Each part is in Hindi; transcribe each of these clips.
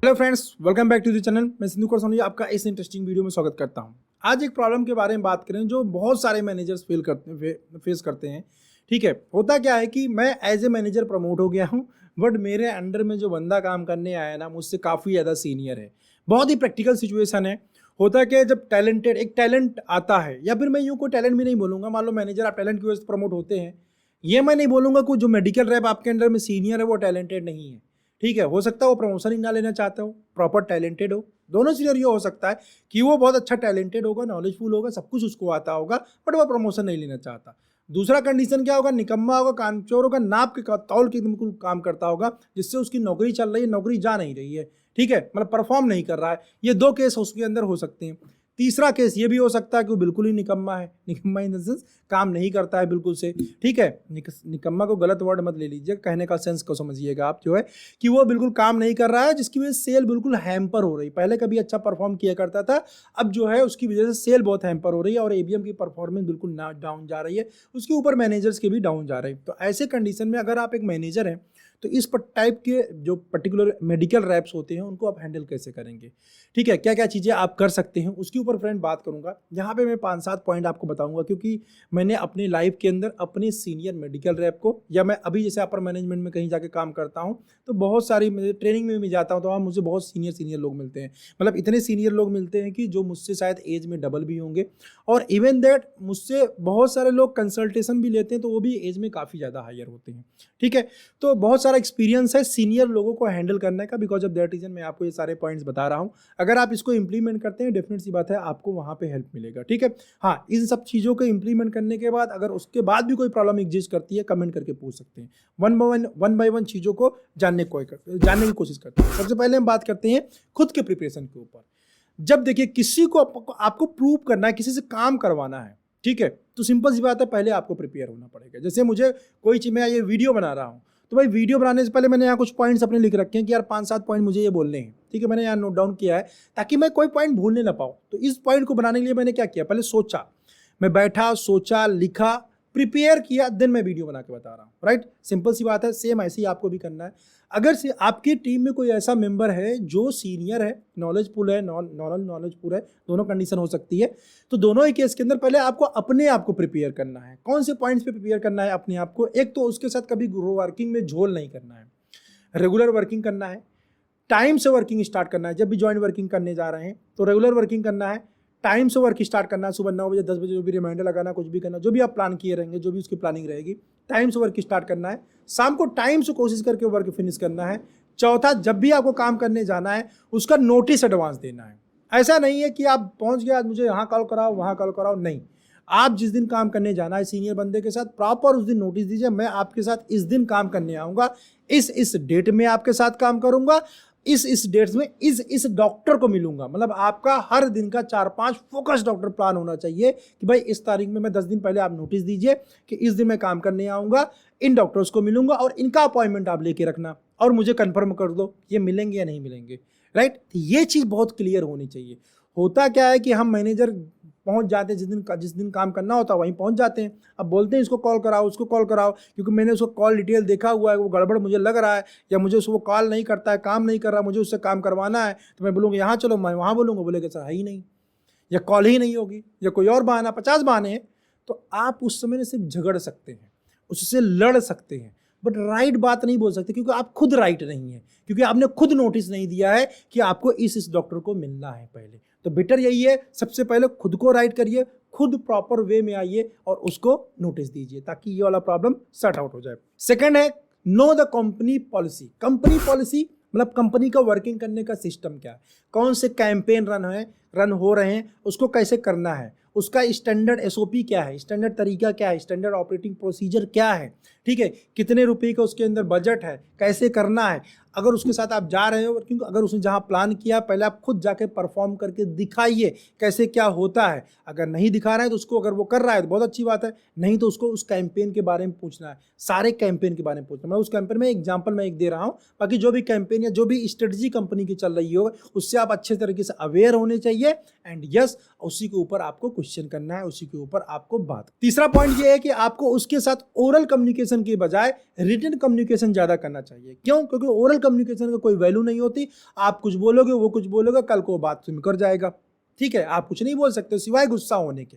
Hello friends, welcome back to the channel. मैं सिंधु कौर सोनी आपका इस इंटरेस्टिंग वीडियो में स्वागत करता हूं। आज एक प्रॉब्लम के बारे में बात करें जो बहुत सारे मैनेजर्स फेस करते हैं। ठीक है, होता क्या है कि मैं एज ए मैनेजर प्रमोट हो गया हूं, बट मेरे अंडर में जो बंदा काम करने आया ना, मुझसे काफ़ी ज़्यादा सीनियर है। बहुत ही प्रैक्टिकल सिचुएशन है। होता क्या है, जब एक टैलेंट आता है, या फिर मैं यूँ कोई टैलेंट भी नहीं बोलूँगा, मान लो मैनेजर आप टैलेंट की वजह से प्रमोट होते हैं, ये मैं नहीं बोलूँगा कि जो मेडिकल रैप आपके अंडर में सीनियर है वो टैलेंटेड नहीं है। ठीक है, हो सकता है वो प्रमोशन ही ना लेना चाहते हो, प्रॉपर टैलेंटेड हो। दोनों सिनेरियो हो सकता है कि वो बहुत अच्छा टैलेंटेड होगा, नॉलेजफुल होगा, सब कुछ उसको आता होगा, बट वो प्रमोशन नहीं लेना चाहता। दूसरा कंडीशन क्या होगा, निकम्मा होगा, कामचोर होगा, नाप के तौल के बिल्कुल काम करता होगा, जिससे उसकी नौकरी चल रही है, नौकरी जा नहीं रही है। ठीक है, मतलब परफॉर्म नहीं कर रहा है। ये दो केस उसके अंदर हो सकते हैं। तीसरा केस ये भी हो सकता है कि वो बिल्कुल ही निकम्मा है। निकम्मा इन द सेंस काम नहीं करता है बिल्कुल से। ठीक है, निकम्मा को गलत वर्ड मत ले लीजिए, कहने का सेंस को समझिएगा आप, जो है कि वो बिल्कुल काम नहीं कर रहा है, जिसकी वजह से सेल बिल्कुल हैम्पर हो रही। पहले कभी अच्छा परफॉर्म किया करता था, अब जो है उसकी वजह से सेल बहुत हैम्पर हो रही है और एबीएम की परफॉर्मेंस बिल्कुल डाउन जा रही है। उसके ऊपर मैनेजर्स के भी डाउन जा रहे हैं। तो ऐसे कंडीशन में अगर आप एक मैनेजर हैं तो इस टाइप के जो पर्टिकुलर मेडिकल रैप्स होते हैं उनको आप हैंडल कैसे करेंगे। ठीक है, क्या क्या चीज़ें आप कर सकते हैं उसके ऊपर फ्रेंड बात करूंगा। यहाँ पे मैं 5-7 पॉइंट आपको बताऊंगा, क्योंकि मैंने अपनी लाइफ के अंदर अपने सीनियर मेडिकल रैप को, या मैं अभी जैसे अपर मैनेजमेंट में कहीं जाके काम करता हूँ तो बहुत सारी ट्रेनिंग में भी जाता हूँ तो वहाँ मुझे बहुत सीनियर लोग मिलते हैं। मतलब इतने सीनियर लोग मिलते हैं कि जो मुझसे शायद एज में डबल भी होंगे, और इवन दैट मुझसे बहुत सारे लोग कंसल्टेशन भी लेते हैं तो वो भी एज में काफ़ी ज़्यादा हायर होते हैं। ठीक है, तो बहुत सारा एक्सपीरियंस है सीनियर लोगों को हैंडल करने का। बिकॉज ऑफ दैट रीजन मैं आपको ये सारे पॉइंट्स बता रहा हूँ। अगर आप इसको इंप्लीमेंट करते हैं, डेफिनेट सी बात है आपको वहाँ पे हेल्प मिलेगा। ठीक है, हाँ, इन सब चीज़ों को इंप्लीमेंट करने के बाद अगर उसके बाद भी कोई प्रॉब्लम एग्जिस्ट करती है, कमेंट करके पूछ सकते हैं। वन बाय वन चीज़ों को जानने की कोशिश करते हैं। सबसे पहले हम बात करते हैं खुद के प्रिपरेशन के ऊपर। जब देखिए किसी को आपको प्रूव करना है, किसी से काम करवाना है, ठीक है, तो सिंपल सी बात है, पहले आपको प्रिपेयर होना पड़ेगा। जैसे मुझे कोई चीज़, मैं ये वीडियो बना रहा हूँ तो भाई वीडियो बनाने से पहले मैंने यहाँ कुछ पॉइंट्स अपने लिख रखे हैं कि यार 5-7 पॉइंट मुझे ये बोलने हैं। ठीक है, मैंने यहाँ नोट डाउन किया है ताकि मैं कोई पॉइंट भूलने ना पाऊँ। तो इस पॉइंट को बनाने के लिए मैंने क्या किया, पहले सोचा, मैं बैठा, सोचा, लिखा, प्रिपेयर किया, देन मैं वीडियो बना के बता रहा हूँ। राइट, सिंपल सी बात है। सेम ऐसे ही आपको भी करना है। अगर से आपकी टीम में कोई ऐसा मेंबर है जो सीनियर है, नॉलेजफुल है, नॉलेजफुल है, दोनों कंडीशन हो सकती है, तो दोनों ही केस के अंदर पहले आपको अपने आप को प्रिपेयर करना है। कौन से पॉइंट्स पे प्रिपेयर करना है अपने आप को? एक तो उसके साथ कभी वर्किंग में झोल नहीं करना है, रेगुलर वर्किंग करना है, टाइम से वर्किंग स्टार्ट करना है। जब भी ज्वाइंट वर्किंग करने जा रहे हैं तो रेगुलर वर्किंग करना है, टाइम से वर्क स्टार्ट करना है। सुबह 9 बजे 10 बजे जो भी रिमाइंडर लगाना, कुछ भी करना, जो भी आप प्लान किए रहेंगे, जो भी उसकी प्लानिंग रहेगी, टाइम से वर्क स्टार्ट करना है। शाम को टाइम से कोशिश करके वर्क फिनिश करना है। चौथा, जब भी आपको काम करने जाना है उसका नोटिस एडवांस देना है। ऐसा नहीं है कि आप पहुंच गए, आज मुझे यहाँ कॉल कराओ, वहाँ कॉल कराओ, नहीं। आप जिस दिन काम करने जाना है सीनियर बंदे के साथ, प्रॉपर उस दिन नोटिस दीजिए, मैं आपके साथ इस दिन काम करने आऊँगा, इस डेट में आपके साथ काम करूँगा, इस डेट्स में इस डॉक्टर को मिलूंगा। मतलब आपका हर दिन का 4-5 फोकस डॉक्टर प्लान होना चाहिए कि भाई इस तारीख में, मैं 10 दिन पहले आप नोटिस दीजिए कि इस दिन मैं काम करने आऊँगा, इन डॉक्टर्स को मिलूंगा, और इनका अपॉइंटमेंट आप लेके रखना और मुझे कंफर्म कर दो ये मिलेंगे या नहीं मिलेंगे। राइट, ये चीज़ बहुत क्लियर होनी चाहिए। होता क्या है कि हम मैनेजर पहुंच जाते हैं, जिस दिन काम करना होता है वहीं पहुंच जाते हैं। अब बोलते हैं इसको कॉल कराओ, उसको कॉल कराओ, क्योंकि मैंने उसको कॉल डिटेल देखा हुआ है, वो गड़बड़ मुझे लग रहा है, या मुझे उसको कॉल नहीं करता है, काम नहीं कर रहा, मुझे उससे काम करवाना है, तो मैं बोलूँगा यहाँ चलो, मैं वहाँ बोलूँगा, बोलेगा सर है ही नहीं, या कॉल ही नहीं होगी, या कोई और बहाना, 50 बहाने हैं। तो आप उस समय सिर्फ झगड़ सकते हैं, उससे लड़ सकते हैं, बट राइट बात नहीं बोल सकते, क्योंकि आप खुद राइट नहीं है, क्योंकि आपने खुद नोटिस नहीं दिया है कि आपको इस डॉक्टर को मिलना है पहले। तो बेटर यही है, सबसे पहले खुद को राइट करिए, खुद प्रॉपर वे में आइए और उसको नोटिस दीजिए, ताकि ये वाला प्रॉब्लम सॉर्ट आउट हो जाए। सेकंड है, know the company policy. Company policy मतलब कंपनी का वर्किंग करने का सिस्टम क्या है, कौन से कैंपेन रन हो रहे हैं, उसको कैसे करना है, उसका स्टैंडर्ड एसओपी क्या है, स्टैंडर्ड तरीका क्या है, स्टैंडर्ड ऑपरेटिंग प्रोसीजर क्या है। ठीक है, कितने रुपए का उसके अंदर बजट है, कैसे करना है। अगर उसके साथ आप जा रहे हो, क्योंकि अगर उसने जहाँ प्लान किया, पहले आप खुद जाके परफॉर्म करके दिखाइए कैसे क्या होता है। अगर नहीं दिखा रहे हैं तो उसको, अगर वो कर रहा है तो बहुत अच्छी बात है, नहीं तो उसको उस कैंपेन के बारे में पूछना है, सारे कैंपेन के बारे में पूछना है। मैं उस कैंपेन में एग्जाम्पल मैं एक दे रहा हूँ, बाकी जो भी कैंपेन या जो भी स्ट्रेटजी कंपनी की चल रही हो उससे आप अच्छे तरीके से अवेयर होने चाहिए। एंड यस, उसी के ऊपर आपको क्वेश्चन करना है, उसी के ऊपर आपको बात। तीसरा पॉइंट ये है कि आपको उसके साथ ओरल कम्युनिकेशन कम्युनिकेशन के बजाय रिटन कम्युनिकेशन ज़्यादा करना चाहिए। क्यों? क्योंकि ओरल कम्युनिकेशन का कोई वैल्यू नहीं होती। आप कुछ बोलोगे, वो कुछ बोलोगे, कल को बात सुन कर जाएगा। ठीक है, आप कुछ नहीं बोल सकते सिवाय गुस्सा होने के।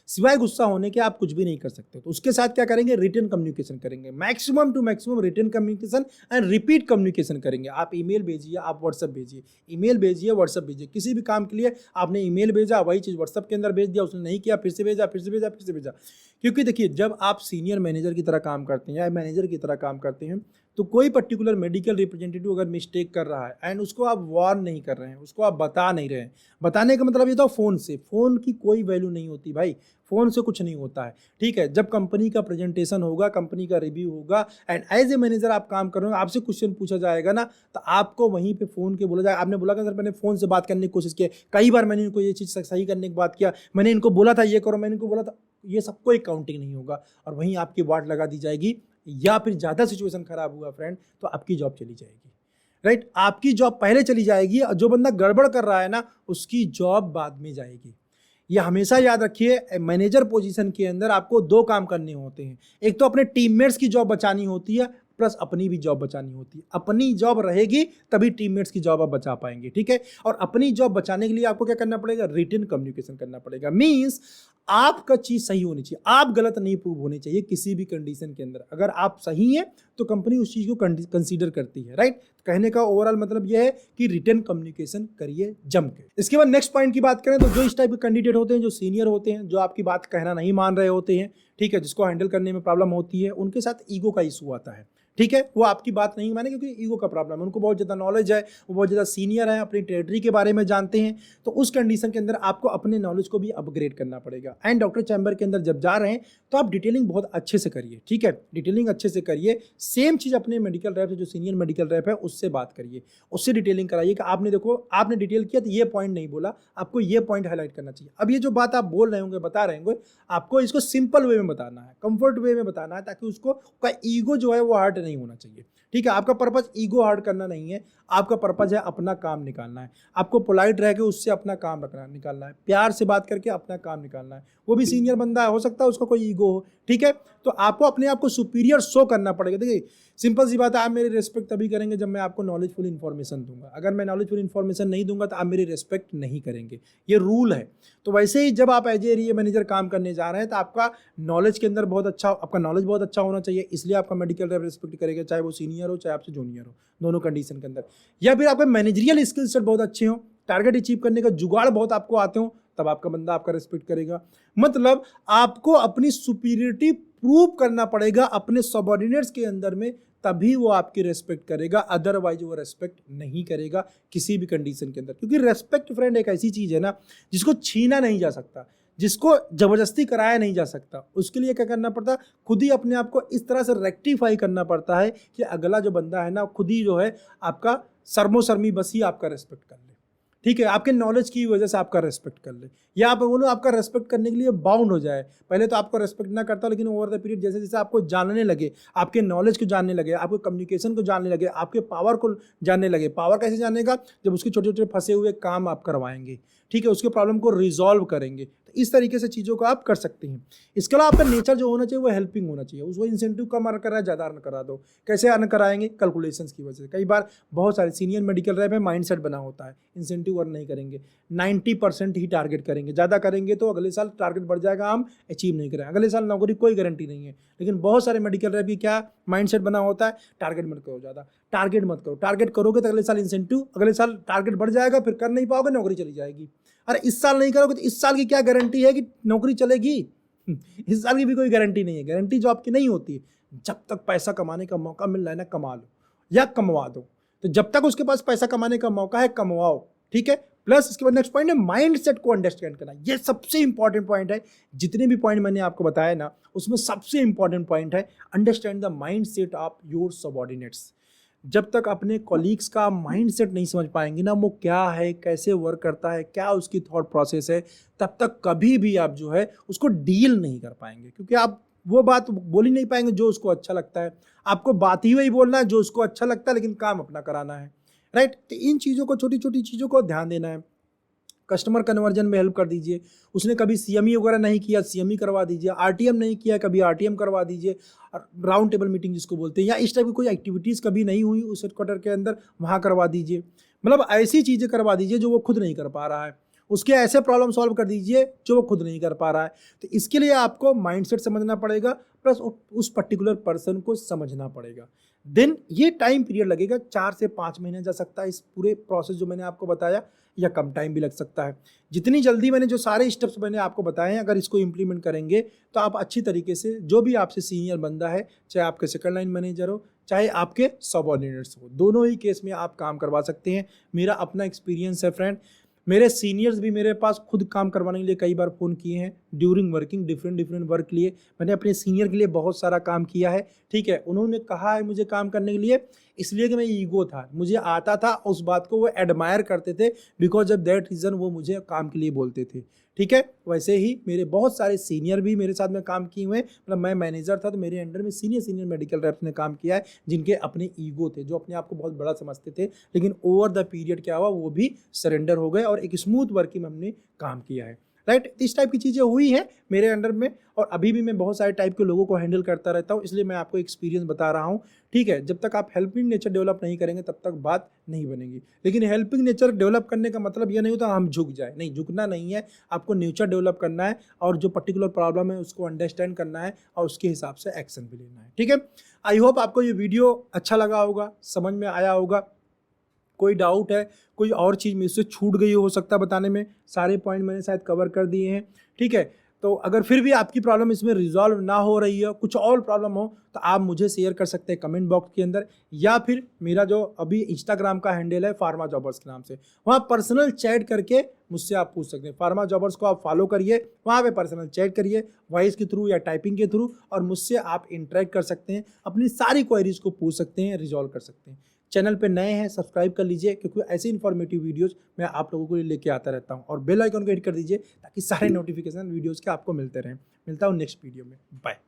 सिवाय गुस्सा होने के आप कुछ भी नहीं कर सकते। तो उसके साथ क्या करेंगे? रिटन कम्युनिकेशन करेंगे, maximum to maximum written communication and repeat communication करेंगे। आप ईमेल भेजिए, आप व्हाट्सएप भेजिए, ईमेल भेजिए, व्हाट्सएप भेजिए। किसी भी काम के लिए आपने ईमेल भेजा, वही चीज़ व्हाट्सएप के अंदर भेज दिया, उसने नहीं किया, फिर से भेजा, फिर से भेजा, फिर से भेजा। क्योंकि देखिए, जब आप सीनियर मैनेजर की तरह काम करते हैं या मैनेजर की तरह काम करते हैं, तो कोई पर्टिकुलर मेडिकल रिप्रेजेंटेटिव अगर मिस्टेक कर रहा है एंड उसको आप वार्न नहीं कर रहे हैं, उसको आप बता नहीं रहे हैं, बताने का मतलब ये था फ़ोन से। फ़ोन की कोई वैल्यू नहीं होती भाई, फ़ोन से कुछ नहीं होता है। ठीक है, जब कंपनी का प्रेजेंटेशन होगा, कंपनी का रिव्यू होगा एंड एज ए मैनेजर आप काम कर रहे हो, आपसे क्वेश्चन पूछा जाएगा ना, तो आपको वहीं पे फ़ोन के बोला जाएगा। आपने बोला कि सर मैंने फ़ोन से बात करने की कोशिश की, कई बार मैंने इनको ये चीज़ सही करने की बात किया, मैंने इनको बोला था ये करो, मैंने इनको बोला था, ये सबको एक काउंटिंग नहीं होगा और वहीं आपकी वाट लगा दी जाएगी। या फिर ज़्यादा सिचुएशन खराब हुआ फ्रेंड, तो आपकी जॉब चली जाएगी। राइट, आपकी जॉब पहले चली जाएगी और जो बंदा गड़बड़ कर रहा है ना, उसकी जॉब बाद में जाएगी। ये हमेशा याद रखिए, मैनेजर पोजीशन के अंदर आपको दो काम करने होते हैं। एक तो अपने टीममेट्स की जॉब बचानी होती है, प्लस अपनी भी जॉब बचानी होती है। अपनी जॉब रहेगी तभी टीममेट्स की जॉब आप बचा पाएंगे। ठीक है, और अपनी जॉब बचाने के लिए आपको क्या करना पड़ेगा? रिटन कम्युनिकेशन करना पड़ेगा। मीन्स आपका चीज़ सही होनी चाहिए, आप गलत नहीं प्रूव होने चाहिए किसी भी कंडीशन के अंदर। अगर आप सही हैं तो कंपनी उस चीज़ को कंसीडर करती है। राइट, कहने का ओवरऑल मतलब यह है कि रिटन कम्युनिकेशन करिए जम के। इसके बाद नेक्स्ट पॉइंट की बात करें तो जो इस टाइप के कैंडिडेट होते हैं, जो सीनियर होते हैं, जो आपकी बात कहना नहीं मान रहे होते हैं, ठीक है, जिसको हैंडल करने में प्रॉब्लम होती है, उनके साथ ईगो का इशू आता है। ठीक है, वो आपकी बात नहीं माने क्योंकि ईगो का प्रॉब्लम है, उनको बहुत ज़्यादा नॉलेज है, वो बहुत ज़्यादा सीनियर है, अपनी टेरिटरी के बारे में जानते हैं। तो उस कंडीशन के अंदर आपको अपने नॉलेज को भी अपग्रेड करना पड़ेगा। एंड डॉक्टर चैम्बर के अंदर जब जा रहे हैं तो आप डिटेलिंग बहुत अच्छे से करिए। ठीक है, डिटेलिंग अच्छे से करिए। सेम चीज़ अपने मेडिकल रैप से, जो सीनियर मेडिकल रैप है, उससे बात करिए, उससे डिटेलिंग कराइए कि आपने देखो, आपने डिटेल किया तो ये पॉइंट नहीं बोला, आपको ये पॉइंट हाईलाइट करना चाहिए। अब ये जो बात आप बोल रहे होंगे, बता रहे होंगे, आपको इसको सिंपल वे में बताना है, कंफर्ट वे में बताना है, ताकि उसको का ईगो जो है वो हर्ट नहीं होना चाहिए। ठीक है, आपका पर्पज ईगो हर्ट करना नहीं है, आपका पर्पज है अपना काम निकालना है। आपको पोलाइट रह के उससे अपना काम रखना निकालना है, प्यार से बात करके अपना काम निकालना है। वो भी सीनियर बंदा है, हो सकता है उसका कोई ईगो हो। ठीक है, तो आपको अपने आप को सुपीरियर शो करना पड़ेगा। देखिए, सिंपल सी बात है, आप मेरी रिस्पेक्ट तभी करेंगे जब मैं आपको नॉलेजफुल इन्फॉर्मेशन दूंगा। अगर मैं नॉलेजफुल इन्फॉर्मेशन नहीं दूंगा तो आप मेरी रिस्पेक्ट नहीं करेंगे, ये रूल है। तो वैसे ही जब आप एज ए एरिया मैनेजर काम करने जा रहे हैं तो आपका नॉलेज के अंदर बहुत अच्छा, आपका नॉलेज बहुत अच्छा होना चाहिए, इसलिए आपका मेडिकल रैप रिस्पेक्ट करेगा, चाहे वो सीनियर हो चाहे आपसे जूनियर हो, दोनों कंडीशन के अंदर। या फिर आपके मैनेजरियल स्किल सेट बहुत अच्छे हो, टारगेट अचीव करने का जुगाड़ बहुत आपको आते हो, तब आपका बंदा आपका रिस्पेक्ट करेगा। मतलब आपको अपनी सुपीरियरिटी प्रूव करना पड़ेगा अपने सबऑर्डिनेट्स के अंदर में, तभी वो आपकी रेस्पेक्ट करेगा, अदरवाइज वो रेस्पेक्ट नहीं करेगा किसी भी कंडीशन के अंदर। क्योंकि रेस्पेक्ट फ्रेंड एक ऐसी चीज़ है ना जिसको छीना नहीं जा सकता, जिसको जबरदस्ती कराया नहीं जा सकता। उसके लिए क्या करना पड़ता है? खुद ही अपने आप को इस तरह से रेक्टिफाई करना पड़ता है कि अगला जो बंदा है ना, खुद ही जो है आपका सरमोसरमी बस ही आपका रेस्पेक्ट कर ले। ठीक है, आपके नॉलेज की वजह से आपका रेस्पेक्ट कर ले, या आप बोलो आपका रेस्पेक्ट करने के लिए बाउंड हो जाए। पहले तो आपको रेस्पेक्ट ना करता, लेकिन ओवर द पीरियड जैसे जैसे आपको जानने लगे, आपके नॉलेज को जानने लगे, आपके कम्युनिकेशन को जानने लगे, आपके पावर को जानने लगे। पावर कैसे जानेगा? जब उसके छोटे छोटे फंसे हुए काम आप करवाएंगे। ठीक है, उसके प्रॉब्लम को रिजॉल्व करेंगे। तो इस तरीके से चीज़ों को आप कर सकते हैं। इसके अलावा आपका नेचर जो होना चाहिए वो हेल्पिंग होना चाहिए। उसको इंसेंटिव कम अर्न कर रहा है, ज़्यादा अर्न करा दो। कैसे अर्न कराएंगे? कैलकुलेशंस की वजह से। कई बार बहुत सारे सीनियर मेडिकल रैप में माइंडसेट बना होता है, इंसेंटिव अर्न नहीं करेंगे, 90% ही टारगेट करेंगे। ज़्यादा करेंगे तो अगले साल टारगेट बढ़ जाएगा, हम अचीव नहीं करेंगे, अगले साल नौकरी कोई गारंटी नहीं है। लेकिन बहुत सारे मेडिकल रैप की क्या माइंडसेट बना होता है? टारगेट मत करो, ज़्यादा टारगेट मत करो। टारगेट करोगे तो अगले साल इंसेंटिव, अगले साल टारगेट बढ़ जाएगा, फिर कर नहीं पाओगे, नौकरी चली जाएगी। अरे इस साल नहीं करोगे तो इस साल की क्या गारंटी है कि नौकरी चलेगी? इस साल की भी कोई गारंटी नहीं है। गारंटी जॉब की नहीं होती है। जब तक पैसा कमाने का मौका मिल रहा है ना, कमा लो या कमवा दो। तो जब तक उसके पास पैसा कमाने का मौका है, कमवाओ। ठीक है, प्लस इसके बाद नेक्स्ट पॉइंट है माइंड सेट को अंडरस्टैंड करना। ये सबसे इंपॉर्टेंट पॉइंट है। जितने भी पॉइंट मैंने आपको बताया ना, उसमें सबसे इंपॉर्टेंट पॉइंट है understand the mind set of your subordinates. जब तक अपने कॉलीग्स का माइंडसेट नहीं समझ पाएंगे ना, वो क्या है, कैसे वर्क करता है, क्या उसकी थॉट प्रोसेस है, तब तक कभी भी आप जो है उसको डील नहीं कर पाएंगे। क्योंकि आप वो बात बोल ही नहीं पाएंगे जो उसको अच्छा लगता है। आपको बात ही वही बोलना है जो उसको अच्छा लगता है, लेकिन काम अपना कराना है। राइट, तो इन चीज़ों को, छोटी छोटी चीज़ों को ध्यान देना है। कस्टमर कन्वर्जन में हेल्प कर दीजिए। उसने कभी CME वगैरह नहीं किया, CME करवा दीजिए। RTM नहीं किया, कभी RTM करवा दीजिए। राउंड टेबल मीटिंग जिसको बोलते हैं, या इस टाइप की कोई एक्टिविटीज़ कभी नहीं हुई उस हेडक्वार्टर के अंदर, वहाँ करवा दीजिए। मतलब ऐसी चीज़ें करवा दीजिए जो वो खुद नहीं कर पा रहा है, उसके ऐसे प्रॉब्लम सॉल्व कर दीजिए जो वो खुद नहीं कर पा रहा है। तो इसके लिए आपको माइंडसेट समझना पड़ेगा, प्लस उस पर्टिकुलर पर्सन को समझना पड़ेगा। देन ये टाइम पीरियड लगेगा, 4 से 5 महीने जा सकता है इस पूरे प्रोसेस जो मैंने आपको बताया, या कम टाइम भी लग सकता है। जितनी जल्दी मैंने जो सारे स्टेप्स मैंने आपको बताए हैं, अगर इसको इम्प्लीमेंट करेंगे तो आप अच्छी तरीके से, जो भी आपसे सीनियर बंदा है, चाहे आपके सेकंड लाइन मैनेजर हो, चाहे आपके सबऑर्डिनेट्स हो, दोनों ही केस में आप काम करवा सकते हैं। मेरा अपना एक्सपीरियंस है फ्रेंड। मेरे सीनियर्स भी मेरे पास खुद काम करवाने के लिए कई बार फ़ोन किए हैं ड्यूरिंग वर्किंग, डिफरेंट वर्क लिए। मैंने अपने सीनियर के लिए बहुत सारा काम किया है, ठीक है। उन्होंने कहा है मुझे काम करने के लिए, इसलिए कि मैं ईगो था, मुझे आता था, उस बात को वो एडमायर करते थे, बिकॉज ऑफ दैट रीज़न वो मुझे काम के लिए बोलते थे, ठीक है। वैसे ही मेरे बहुत सारे सीनियर भी मेरे साथ में काम किए हुए हैं। मतलब मैं मैनेजर था तो मेरे अंडर में सीनियर मेडिकल रेप्स ने काम किया है, जिनके अपने ईगो थे, जो अपने आप को बहुत बड़ा समझते थे, लेकिन ओवर द पीरियड क्या हुआ, वो भी सरेंडर हो गए और एक स्मूथ वर्किंग में हमने काम किया है, राइट। इस टाइप की चीज़ें हुई हैं मेरे अंडर में, और अभी भी मैं बहुत सारे टाइप के लोगों को हैंडल करता रहता हूँ, इसलिए मैं आपको एक्सपीरियंस बता रहा हूँ, ठीक है। जब तक आप हेल्पिंग नेचर डेवलप नहीं करेंगे तब तक बात नहीं बनेगी। लेकिन हेल्पिंग नेचर डेवलप करने का मतलब ये नहीं होता हम झुक जाए, नहीं, झुकना नहीं है। आपको नेचर डेवलप करना है और जो पर्टिकुलर प्रॉब्लम है उसको अंडरस्टैंड करना है और उसके हिसाब से एक्शन भी लेना है, ठीक है। आई होप आपको ये वीडियो अच्छा लगा होगा, समझ में आया होगा। कोई डाउट है, कोई और चीज़ मुझसे छूट गई हो सकता है बताने में, सारे पॉइंट मैंने शायद कवर कर दिए हैं, ठीक है। तो अगर फिर भी आपकी प्रॉब्लम इसमें रिजॉल्व ना हो रही है, कुछ और प्रॉब्लम हो, तो आप मुझे शेयर कर सकते हैं कमेंट बॉक्स के अंदर, या फिर मेरा जो अभी इंस्टाग्राम का हैंडल है फार्मा जॉबर्स के नाम से, वहाँ पर्सनल चैट करके मुझसे आप पूछ सकते हैं। फार्मा जॉबर्स को आप फॉलो करिए, वहाँ पे पर्सनल चैट करिए, वॉइस के थ्रू या टाइपिंग के थ्रू, और मुझसे आप इंटरेक्ट कर सकते हैं, अपनी सारी क्वेरीज को पूछ सकते हैं, रिजॉल्व कर सकते हैं। चैनल पे नए हैं सब्सक्राइब कर लीजिए, क्योंकि ऐसी इन्फॉर्मेटिव वीडियोस मैं आप लोगों को लेके आता रहता हूँ, और बेल आइकन को हिट कर दीजिए ताकि सारे नोटिफिकेशन वीडियोस के आपको मिलते रहें। मिलता हूँ नेक्स्ट वीडियो में, बाय।